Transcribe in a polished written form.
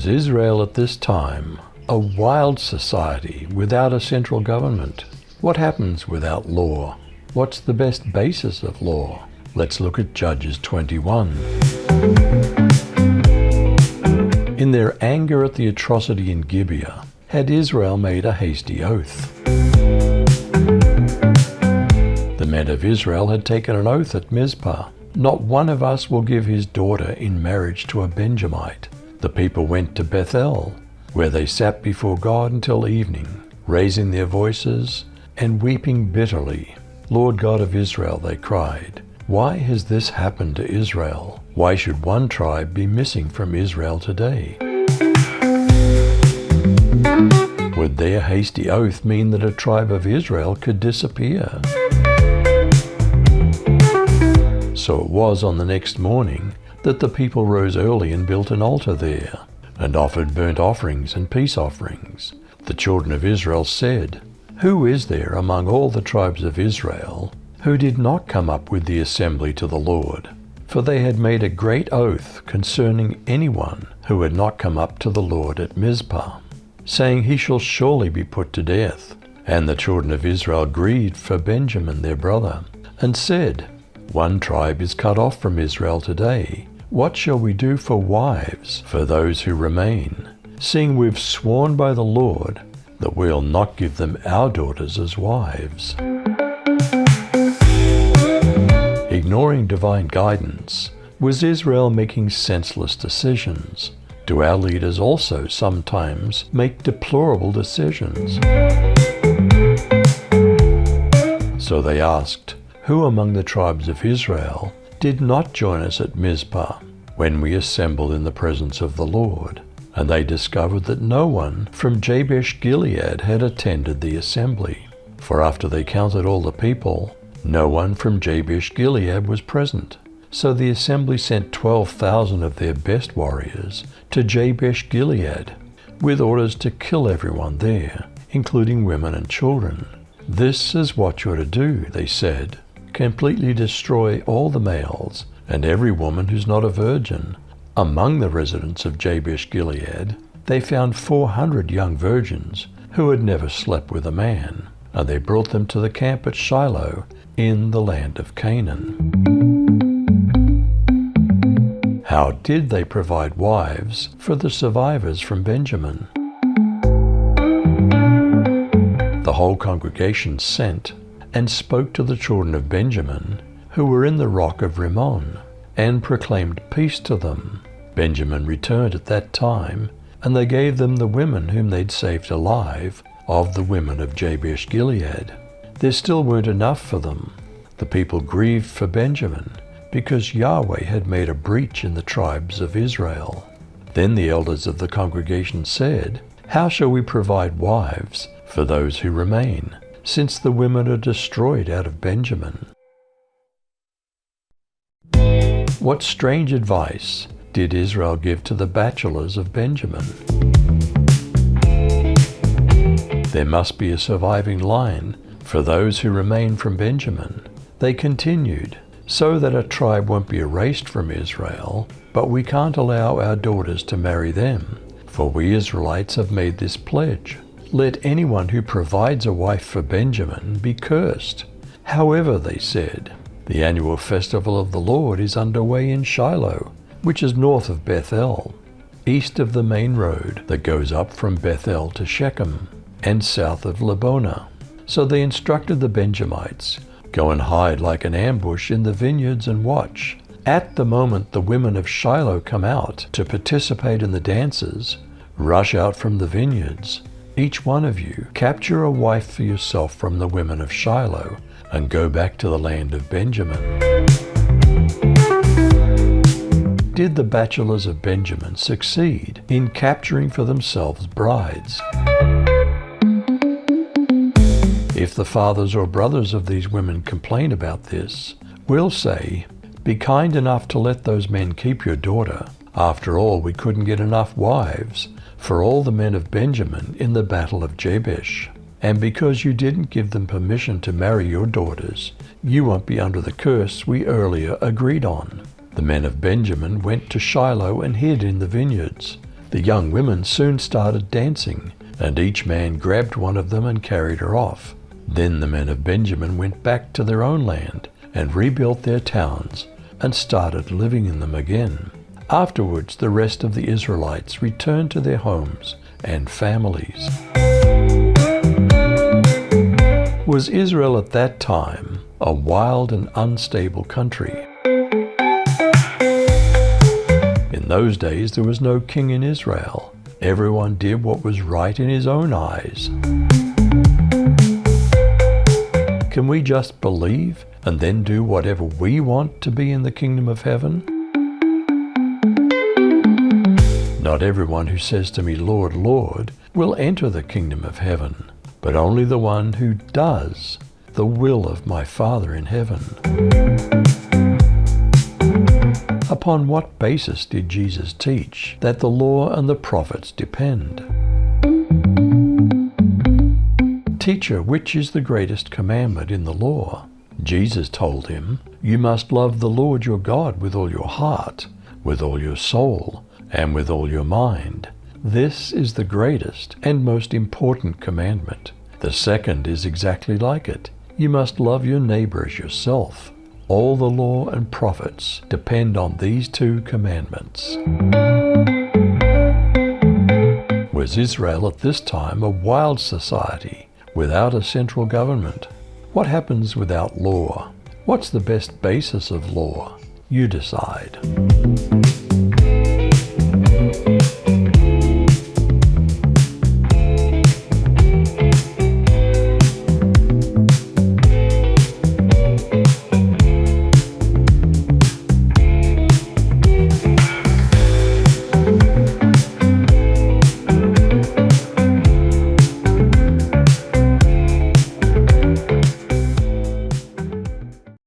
Was Israel at this time a wild society without a central government? What happens without law? What's the best basis of law? Let's look at Judges 21. In their anger at the atrocity in Gibeah, had Israel made a hasty oath. The men of Israel had taken an oath at Mizpah. Not one of us will give his daughter in marriage to a Benjamite. The people went to Bethel, where they sat before God until evening, raising their voices and weeping bitterly. Lord God of Israel, they cried, why has this happened to Israel? Why should one tribe be missing from Israel today? Would their hasty oath mean that a tribe of Israel could disappear? So it was on the next morning that the people rose early and built an altar there, and offered burnt offerings and peace offerings. The children of Israel said, who is there among all the tribes of Israel who did not come up with the assembly to the Lord? For they had made a great oath concerning anyone who had not come up to the Lord at Mizpah, saying, he shall surely be put to death. And the children of Israel grieved for Benjamin their brother, and said, one tribe is cut off from Israel today. What shall we do for wives for those who remain, seeing we've sworn by the Lord that we'll not give them our daughters as wives? Ignoring divine guidance, was Israel making senseless decisions? Do our leaders also sometimes make deplorable decisions? So they asked, who among the tribes of Israel did not join us at Mizpah when we assembled in the presence of the Lord? And they discovered that no one from Jabesh Gilead had attended the assembly. For after they counted all the people, no one from Jabesh Gilead was present. So the assembly sent 12,000 of their best warriors to Jabesh Gilead, with orders to kill everyone there, including women and children. This is what you're to do, they said. Completely destroy all the males and every woman who's not a virgin. Among the residents of Jabesh Gilead, they found 400 young virgins who had never slept with a man, and they brought them to the camp at Shiloh in the land of Canaan. How did they provide wives for the survivors from Benjamin? The whole congregation sent and spoke to the children of Benjamin who were in the rock of Rimmon, and proclaimed peace to them. Benjamin returned at that time, and they gave them the women whom they'd saved alive of the women of Jabesh Gilead. There still weren't enough for them. The people grieved for Benjamin, because Yahweh had made a breach in the tribes of Israel. Then the elders of the congregation said, how shall we provide wives for those who remain, since the women are destroyed out of Benjamin? What strange advice did Israel give to the bachelors of Benjamin? There must be a surviving line for those who remain from Benjamin. They continued, so that a tribe won't be erased from Israel, but we can't allow our daughters to marry them, for we Israelites have made this pledge. Let anyone who provides a wife for Benjamin be cursed. However, they said, the annual festival of the Lord is underway in Shiloh, which is north of Bethel, east of the main road that goes up from Bethel to Shechem, and south of Lebonah. So they instructed the Benjamites, go and hide like an ambush in the vineyards and watch. At the moment the women of Shiloh come out to participate in the dances, rush out from the vineyards. Each one of you capture a wife for yourself from the women of Shiloh, and go back to the land of Benjamin. Did the bachelors of Benjamin succeed in capturing for themselves brides? If the fathers or brothers of these women complain about this, we'll say, be kind enough to let those men keep your daughter. After all, we couldn't get enough wives for all the men of Benjamin in the battle of Jabesh. And because you didn't give them permission to marry your daughters, you won't be under the curse we earlier agreed on. The men of Benjamin went to Shiloh and hid in the vineyards. The young women soon started dancing, and each man grabbed one of them and carried her off. Then the men of Benjamin went back to their own land and rebuilt their towns and started living in them again. Afterwards, the rest of the Israelites returned to their homes and families. Was Israel at that time a wild and unstable country? In those days, there was no king in Israel. Everyone did what was right in his own eyes. Can we just believe and then do whatever we want to be in the kingdom of heaven? Not everyone who says to me, Lord, Lord, will enter the kingdom of heaven, but only the one who does the will of my Father in heaven. Upon what basis did Jesus teach that the law and the prophets depend? Teacher, which is the greatest commandment in the law? Jesus told him, You must love the Lord your God with all your heart, with all your soul, and with all your mind. This is the greatest and most important commandment. The second is exactly like it. You must love your neighbor as yourself. All the law and prophets depend on these two commandments. Was Israel at this time a wild society without a central government? What happens without law? What's the best basis of law? You decide.